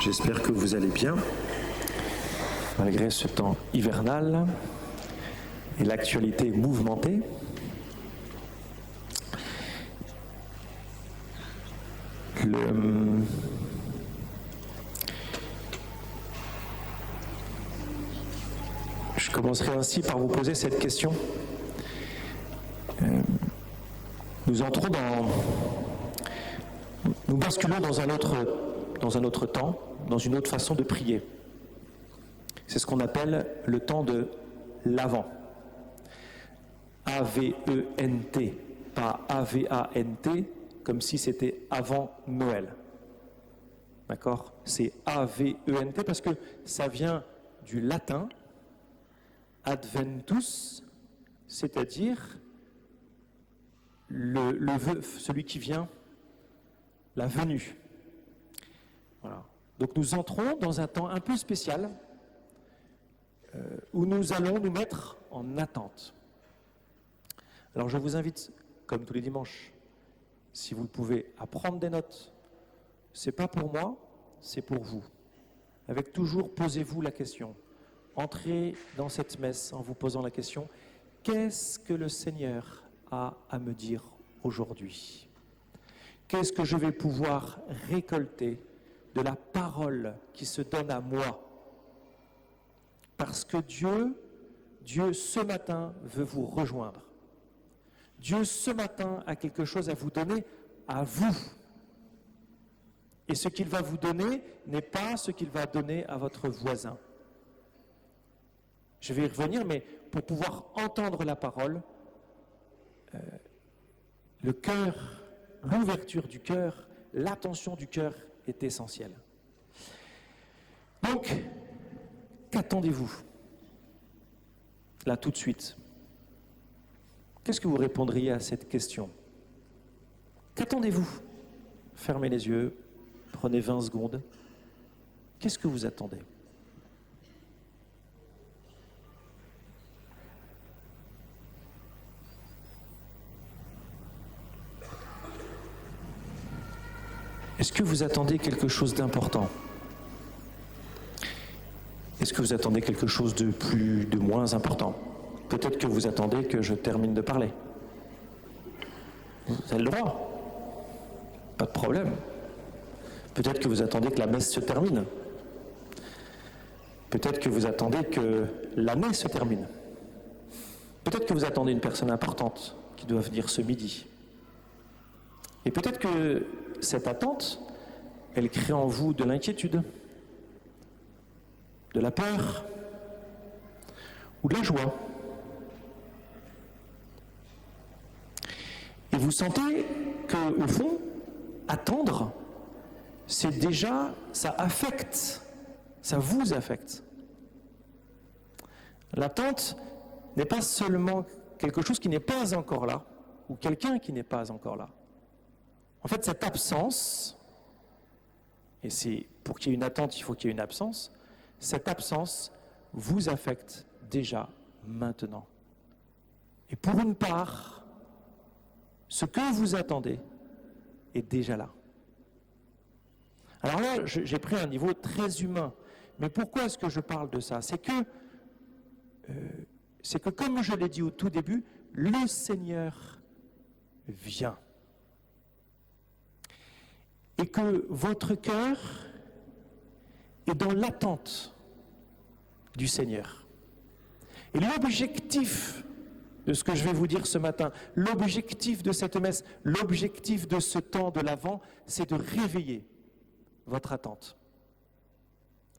J'espère que vous allez bien, malgré ce temps hivernal et l'actualité mouvementée. Je commencerai ainsi par vous poser cette question. Nous basculons dans un autre temps, dans une autre façon de prier. C'est ce qu'on appelle le temps de l'Avent. A-V-E-N-T, pas A-V-A-N-T, comme si c'était avant Noël. D'accord ? C'est A-V-E-N-T parce que ça vient du latin adventus, c'est-à-dire celui qui vient, la venue. Voilà. Donc nous entrons dans un temps un peu spécial où nous allons nous mettre en attente. Alors je vous invite, comme tous les dimanches, si vous le pouvez, à prendre des notes. C'est pas pour moi, c'est pour vous. Avec toujours, posez-vous la question. Entrez dans cette messe en vous posant la question, qu'est-ce que le Seigneur a à me dire aujourd'hui ? Qu'est-ce que je vais pouvoir récolter de la parole qui se donne à moi ? Parce que Dieu ce matin veut vous rejoindre. Dieu ce matin a quelque chose à vous donner à vous. Et ce qu'il va vous donner n'est pas ce qu'il va donner à votre voisin. Je vais y revenir, mais pour pouvoir entendre la parole, le cœur, l'ouverture du cœur, l'attention du cœur est essentielle. Donc, qu'attendez-vous ? Là, tout de suite. Qu'est-ce que vous répondriez à cette question ? Qu'attendez-vous ? Fermez les yeux, prenez 20 secondes. Qu'est-ce que vous attendez ? Est-ce que vous attendez quelque chose d'important ? Est-ce que vous attendez quelque chose de moins important ? Peut-être que vous attendez que je termine de parler. Vous avez le droit. Pas de problème. Peut-être que vous attendez que la messe se termine. Peut-être que vous attendez que l'année se termine. Peut-être que vous attendez une personne importante qui doit venir ce midi. Et peut-être que cette attente, elle crée en vous de l'inquiétude, de la peur ou de la joie. Et vous sentez que, au fond, attendre, c'est déjà, ça affecte, ça vous affecte. L'attente n'est pas seulement quelque chose qui n'est pas encore là, ou quelqu'un qui n'est pas encore là. En fait, cette absence, et c'est pour qu'il y ait une attente, il faut qu'il y ait une absence, cette absence vous affecte déjà maintenant. Et pour une part, ce que vous attendez est déjà là. Alors là, j'ai pris un niveau très humain. Mais pourquoi est-ce que je parle de ça ? C'est que, comme je l'ai dit au tout début, le Seigneur vient. Et que votre cœur est dans l'attente du Seigneur. Et l'objectif de ce que je vais vous dire ce matin, l'objectif de cette messe, l'objectif de ce temps de l'Avent, c'est de réveiller votre attente.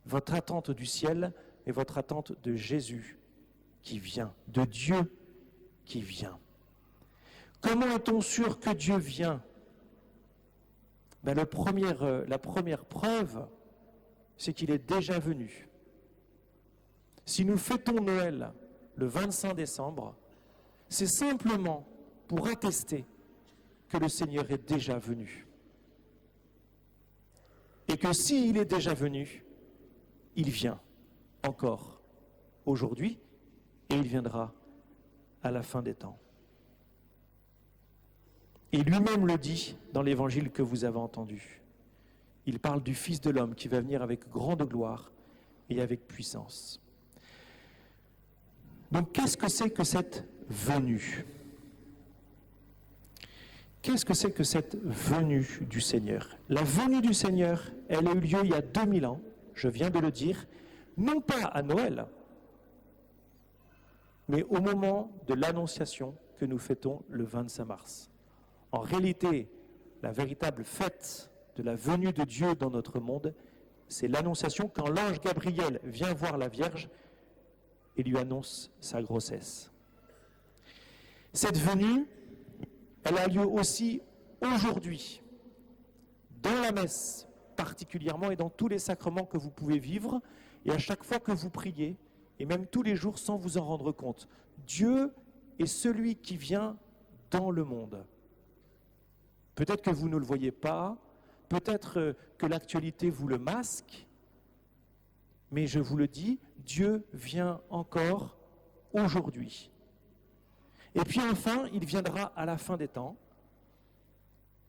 Votre attente du ciel et votre attente de Jésus qui vient, de Dieu qui vient. Comment est-on sûr que Dieu vient ? La première preuve, c'est qu'il est déjà venu. Si nous fêtons Noël le 25 décembre, c'est simplement pour attester que le Seigneur est déjà venu. Et que s'il est déjà venu, il vient encore aujourd'hui et il viendra à la fin des temps. Et lui-même le dit dans l'évangile que vous avez entendu. Il parle du Fils de l'homme qui va venir avec grande gloire et avec puissance. Donc qu'est-ce que c'est que cette venue ? Qu'est-ce que c'est que cette venue du Seigneur ? La venue du Seigneur, elle a eu lieu il y a 2000 ans, je viens de le dire, non pas à Noël, mais au moment de l'Annonciation que nous fêtons le 25 mars. En réalité, la véritable fête de la venue de Dieu dans notre monde, c'est l'Annonciation quand l'ange Gabriel vient voir la Vierge et lui annonce sa grossesse. Cette venue, elle a lieu aussi aujourd'hui, dans la messe particulièrement et dans tous les sacrements que vous pouvez vivre, et à chaque fois que vous priez, et même tous les jours sans vous en rendre compte. Dieu est celui qui vient dans le monde. Peut-être que vous ne le voyez pas, peut-être que l'actualité vous le masque, mais je vous le dis, Dieu vient encore aujourd'hui. Et puis enfin, il viendra à la fin des temps,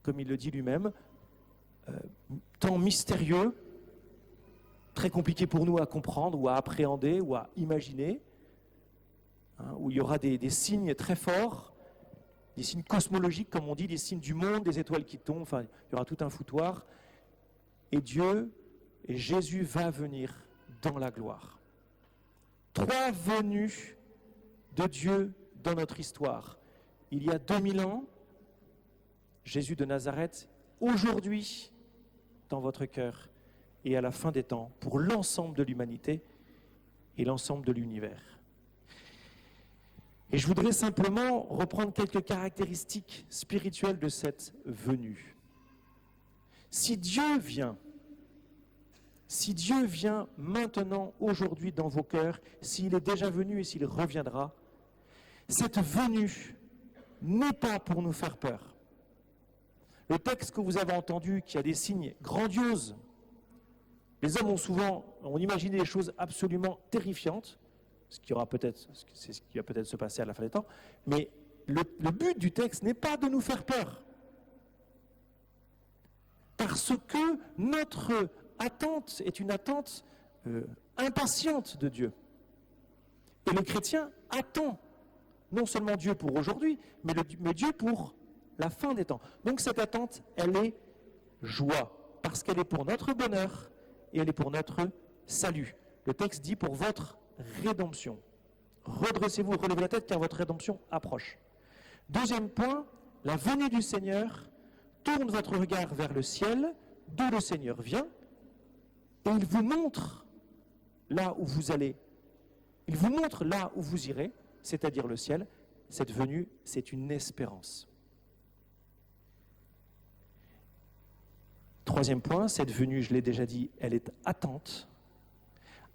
comme il le dit lui-même, temps mystérieux, très compliqué pour nous à comprendre ou à appréhender ou à imaginer, où il y aura des signes très forts, des signes cosmologiques, comme on dit, des signes du monde, des étoiles qui tombent, enfin, il y aura tout un foutoir. Et Dieu, et Jésus va venir dans la gloire. 3 venues de Dieu dans notre histoire. Il y a 2000 ans, Jésus de Nazareth, aujourd'hui, dans votre cœur, et à la fin des temps, pour l'ensemble de l'humanité et l'ensemble de l'univers. Et je voudrais simplement reprendre quelques caractéristiques spirituelles de cette venue. Si Dieu vient maintenant, aujourd'hui, dans vos cœurs, s'il est déjà venu et s'il reviendra, cette venue n'est pas pour nous faire peur. Le texte que vous avez entendu, qui a des signes grandioses, les hommes ont imaginé des choses absolument terrifiantes, c'est ce qui va peut-être se passer à la fin des temps, mais le but du texte n'est pas de nous faire peur. Parce que notre attente est une attente impatiente de Dieu. Et le chrétien attend non seulement Dieu pour aujourd'hui, mais Dieu pour la fin des temps. Donc cette attente, elle est joie, parce qu'elle est pour notre bonheur et elle est pour notre salut. Le texte dit pour votre rédemption. Redressez-vous, relevez la tête car votre rédemption approche. Deuxième point, la venue du Seigneur tourne votre regard vers le ciel, d'où le Seigneur vient, et il vous montre là où vous allez. Il vous montre là où vous irez, c'est-à-dire le ciel. Cette venue, c'est une espérance. Troisième point, cette venue, je l'ai déjà dit, elle est attente.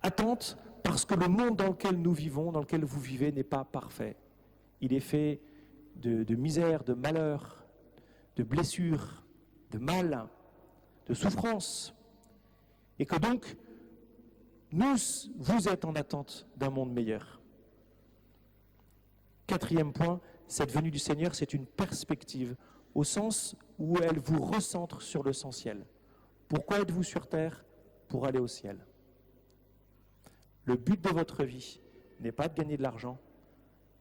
Attente parce que le monde dans lequel nous vivons, dans lequel vous vivez, n'est pas parfait. Il est fait de misère, de malheur, de blessures, de mal, de souffrance. Et que donc, vous êtes en attente d'un monde meilleur. Quatrième point, cette venue du Seigneur, c'est une perspective, au sens où elle vous recentre sur l'essentiel. Pourquoi êtes-vous sur terre ? Pour aller au ciel. Le but de votre vie n'est pas de gagner de l'argent,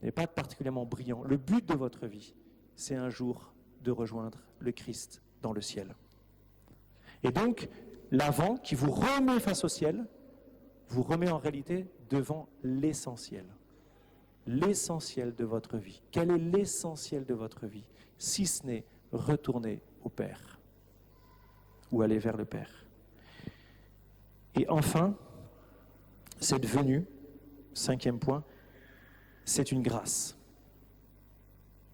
n'est pas particulièrement brillant. Le but de votre vie, c'est un jour de rejoindre le Christ dans le ciel. Et donc, l'avant qui vous remet face au ciel, vous remet en réalité devant l'essentiel. L'essentiel de votre vie. Quel est l'essentiel de votre vie ? Si ce n'est retourner au Père ou aller vers le Père. Et enfin, cette venue, 5e point, c'est une grâce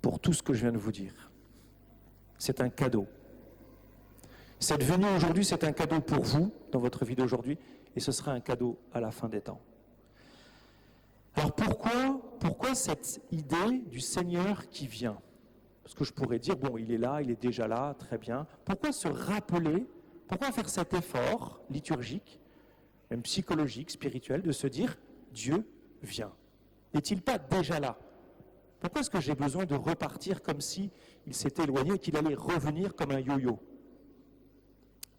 pour tout ce que je viens de vous dire. C'est un cadeau. Cette venue aujourd'hui, c'est un cadeau pour vous, dans votre vie d'aujourd'hui, et ce sera un cadeau à la fin des temps. Alors pourquoi cette idée du Seigneur qui vient ? Parce que je pourrais dire, bon, il est là, il est déjà là, très bien. Pourquoi se rappeler, pourquoi faire cet effort liturgique, même psychologique, spirituel, de se dire, Dieu vient ? N'est-il pas déjà là ? Pourquoi est-ce que j'ai besoin de repartir comme si il s'était éloigné et qu'il allait revenir comme un yo-yo ?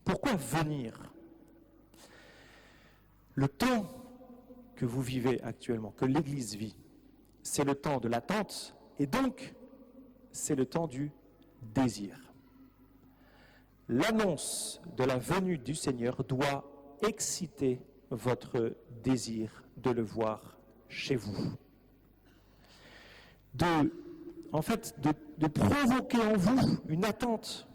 Pourquoi pourquoi venir? Le temps que vous vivez actuellement, que l'Église vit, c'est le temps de l'attente et donc c'est le temps du désir. L'annonce de la venue du Seigneur doit exciter votre désir de le voir chez vous. De provoquer en vous une attente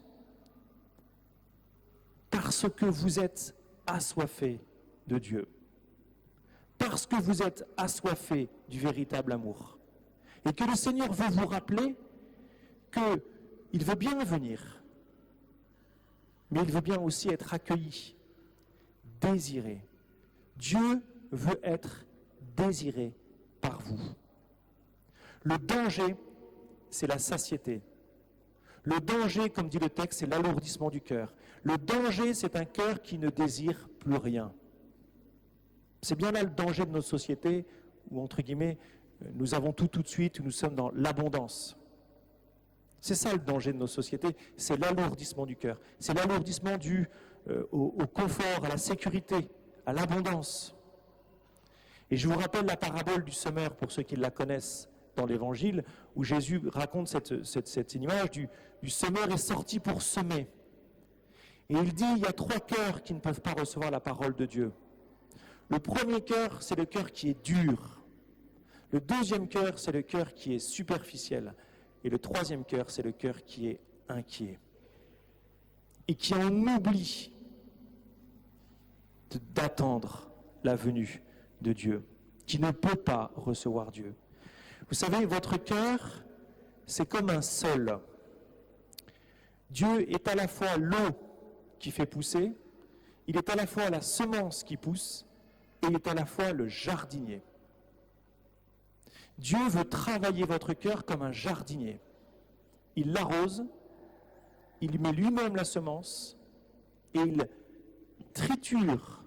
parce que vous êtes assoiffé de Dieu, parce que vous êtes assoiffé du véritable amour, et que le Seigneur veut vous rappeler qu'il veut bien venir, mais il veut bien aussi être accueilli, désiré. Dieu veut être désiré par vous. Le danger, c'est la satiété. Le danger, comme dit le texte, c'est l'alourdissement du cœur. Le danger, c'est un cœur qui ne désire plus rien. C'est bien là le danger de notre société, où, entre guillemets, nous avons tout de suite, où nous sommes dans l'abondance. C'est ça le danger de nos sociétés, c'est l'alourdissement du cœur. C'est l'alourdissement dû au confort, à la sécurité, à l'abondance. Et je vous rappelle la parabole du semeur, pour ceux qui la connaissent dans l'Évangile, où Jésus raconte cette image du semeur est sorti pour semer. Et il dit, il y a 3 cœurs qui ne peuvent pas recevoir la parole de Dieu. Le premier cœur, c'est le cœur qui est dur. Le deuxième cœur, c'est le cœur qui est superficiel. Et le troisième cœur, c'est le cœur qui est inquiet. Et qui en oublie d'attendre la venue de Dieu, qui ne peut pas recevoir Dieu. Vous savez, votre cœur, c'est comme un sol. Dieu est à la fois l'eau qui fait pousser, il est à la fois la semence qui pousse, et il est à la fois le jardinier. Dieu veut travailler votre cœur comme un jardinier. Il l'arrose, il met lui-même la semence, et il triture,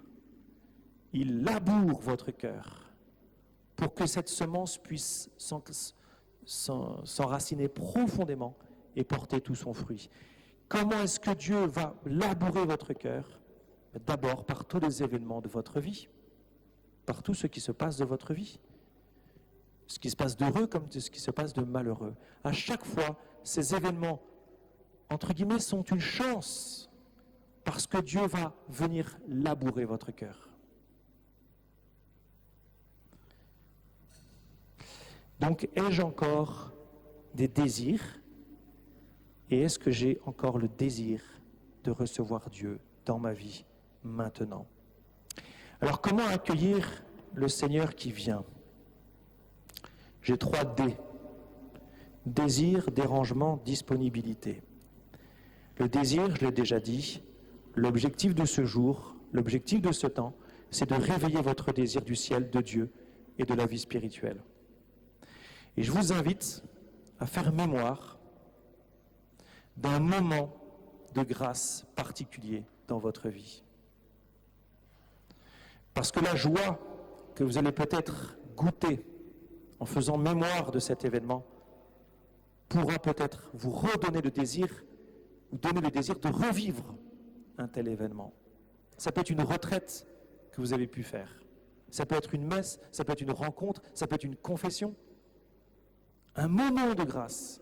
il laboure votre cœur pour que cette semence puisse s'enraciner profondément et porter tout son fruit. Comment est-ce que Dieu va labourer votre cœur? D'abord par tous les événements de votre vie, par tout ce qui se passe de votre vie. Ce qui se passe d'heureux comme ce qui se passe de malheureux. À chaque fois, ces événements, entre guillemets, sont une chance parce que Dieu va venir labourer votre cœur. Donc, ai-je encore des désirs? Et est-ce que j'ai encore le désir de recevoir Dieu dans ma vie maintenant? Alors, comment accueillir le Seigneur qui vient? J'ai 3 D. Désir, dérangement, disponibilité. Le désir, je l'ai déjà dit, l'objectif de ce jour, l'objectif de ce temps, c'est de réveiller votre désir du ciel, de Dieu et de la vie spirituelle. Et je vous invite à faire mémoire d'un moment de grâce particulier dans votre vie. Parce que la joie que vous allez peut-être goûter en faisant mémoire de cet événement pourra peut-être vous redonner le désir, ou donner le désir de revivre un tel événement. Ça peut être une retraite que vous avez pu faire. Ça peut être une messe, ça peut être une rencontre, ça peut être une confession. Un moment de grâce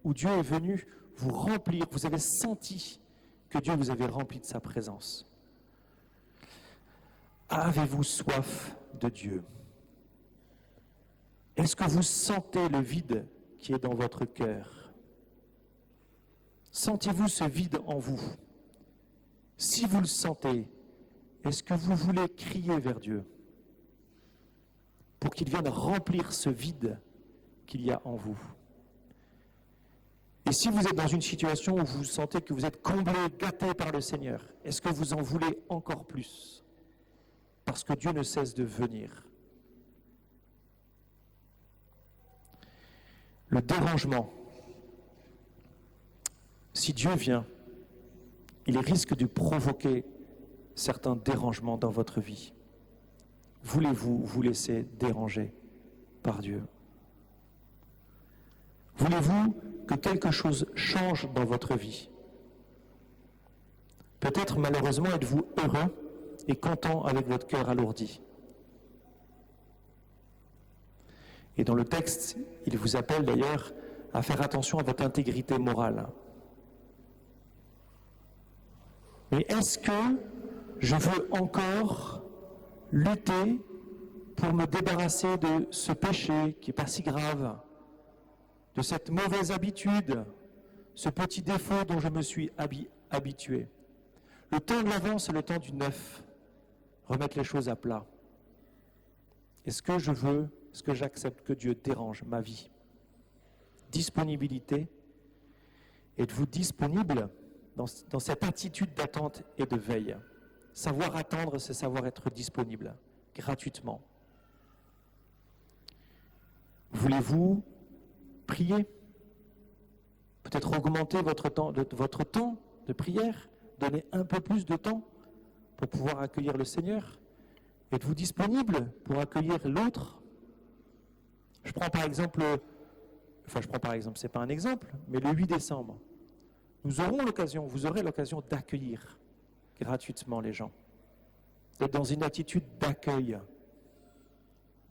où Dieu est venu vous remplir, vous avez senti que Dieu vous avait rempli de sa présence. Avez-vous soif de Dieu? Est-ce que vous sentez le vide qui est dans votre cœur? Sentez-vous ce vide en vous? Si vous le sentez, est-ce que vous voulez crier vers Dieu pour qu'il vienne remplir ce vide qu'il y a en vous? Et si vous êtes dans une situation où vous sentez que vous êtes comblé, gâté par le Seigneur, est-ce que vous en voulez encore plus? Parce que Dieu ne cesse de venir. Le dérangement. Si Dieu vient, il risque de provoquer certains dérangements dans votre vie. Voulez-vous vous laisser déranger par Dieu? Voulez-vous que quelque chose change dans votre vie? Peut-être malheureusement êtes-vous heureux et content avec votre cœur alourdi. Et dans le texte, il vous appelle d'ailleurs à faire attention à votre intégrité morale. Mais est-ce que je veux encore lutter pour me débarrasser de ce péché qui n'est pas si grave, de cette mauvaise habitude, ce petit défaut dont je me suis habitué? Le temps de l'avant, c'est le temps du neuf, remettre les choses à plat. Est-ce que j'accepte que Dieu dérange ma vie? Disponibilité. Êtes-vous disponible dans cette attitude d'attente et de veille? Savoir attendre, c'est savoir être disponible, gratuitement. Voulez-vous prier? Peut-être augmenter votre temps de prière, donner un peu plus de temps pour pouvoir accueillir le Seigneur. Êtes-vous disponible pour accueillir l'autre? Je prends par exemple, c'est pas un exemple, mais le 8 décembre, vous aurez l'occasion d'accueillir gratuitement les gens, d'être dans une attitude d'accueil.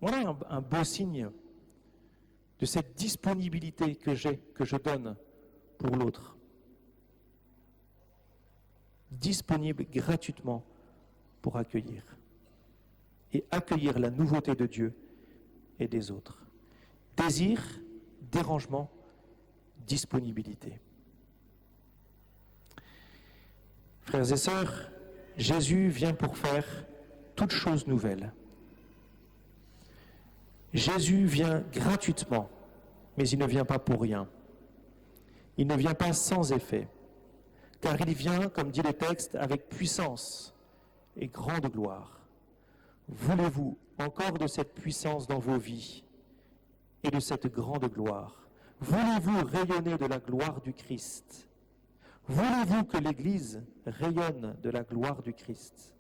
Voilà un beau signe de cette disponibilité que je donne pour l'autre. Disponible gratuitement pour accueillir. Et accueillir la nouveauté de Dieu et des autres. Désir, dérangement, disponibilité. Frères et sœurs, Jésus vient pour faire toute chose nouvelle. Jésus vient gratuitement, mais il ne vient pas pour rien. Il ne vient pas sans effet, car il vient, comme dit le texte, avec puissance et grande gloire. Voulez-vous encore de cette puissance dans vos vies et de cette grande gloire? Voulez-vous rayonner de la gloire du Christ? Voulez-vous que l'Église rayonne de la gloire du Christ?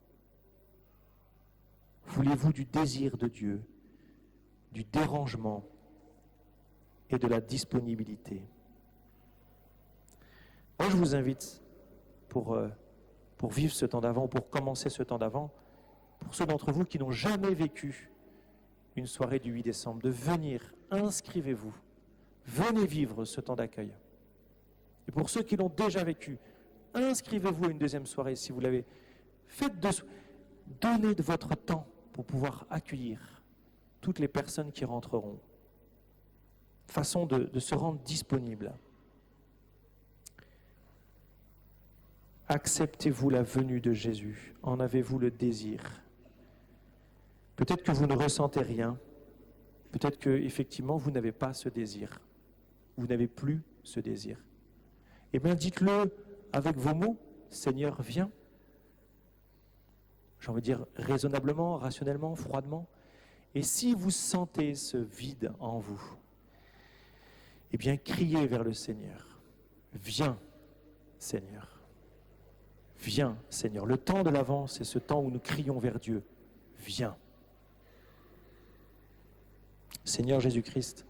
Voulez-vous du désir de Dieu, du dérangement et de la disponibilité? Moi, je vous invite pour vivre ce temps d'avant, pour commencer ce temps d'avant, pour ceux d'entre vous qui n'ont jamais vécu une soirée du 8 décembre, de venir, inscrivez-vous, venez vivre ce temps d'accueil. Et pour ceux qui l'ont déjà vécu, inscrivez-vous à une deuxième soirée si vous l'avez. Donnez de votre temps pour pouvoir accueillir toutes les personnes qui rentreront. Façon de se rendre disponible. Acceptez-vous la venue de Jésus? En avez-vous le désir? Peut-être que vous ne ressentez rien. Peut-être que effectivement vous n'avez pas ce désir. Vous n'avez plus ce désir. Eh bien, dites-le avec vos mots. Seigneur, viens. J'ai envie de dire raisonnablement, rationnellement, froidement. Et si vous sentez ce vide en vous, eh bien, criez vers le Seigneur. Viens, Seigneur. Viens, Seigneur. Le temps de l'Avent, c'est ce temps où nous crions vers Dieu. Viens. Seigneur Jésus-Christ,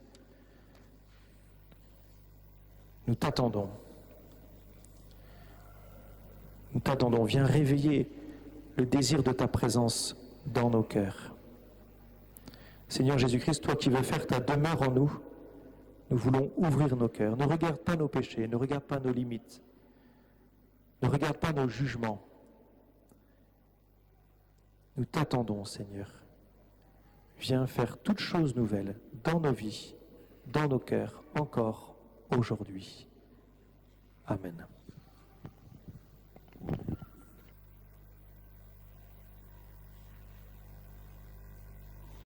nous t'attendons. Nous t'attendons. Viens réveiller le désir de ta présence dans nos cœurs. Seigneur Jésus-Christ, toi qui veux faire ta demeure en nous, nous voulons ouvrir nos cœurs. Ne regarde pas nos péchés, ne regarde pas nos limites, ne regarde pas nos jugements. Nous t'attendons, Seigneur. Viens faire toutes choses nouvelles dans nos vies, dans nos cœurs, encore aujourd'hui. Amen.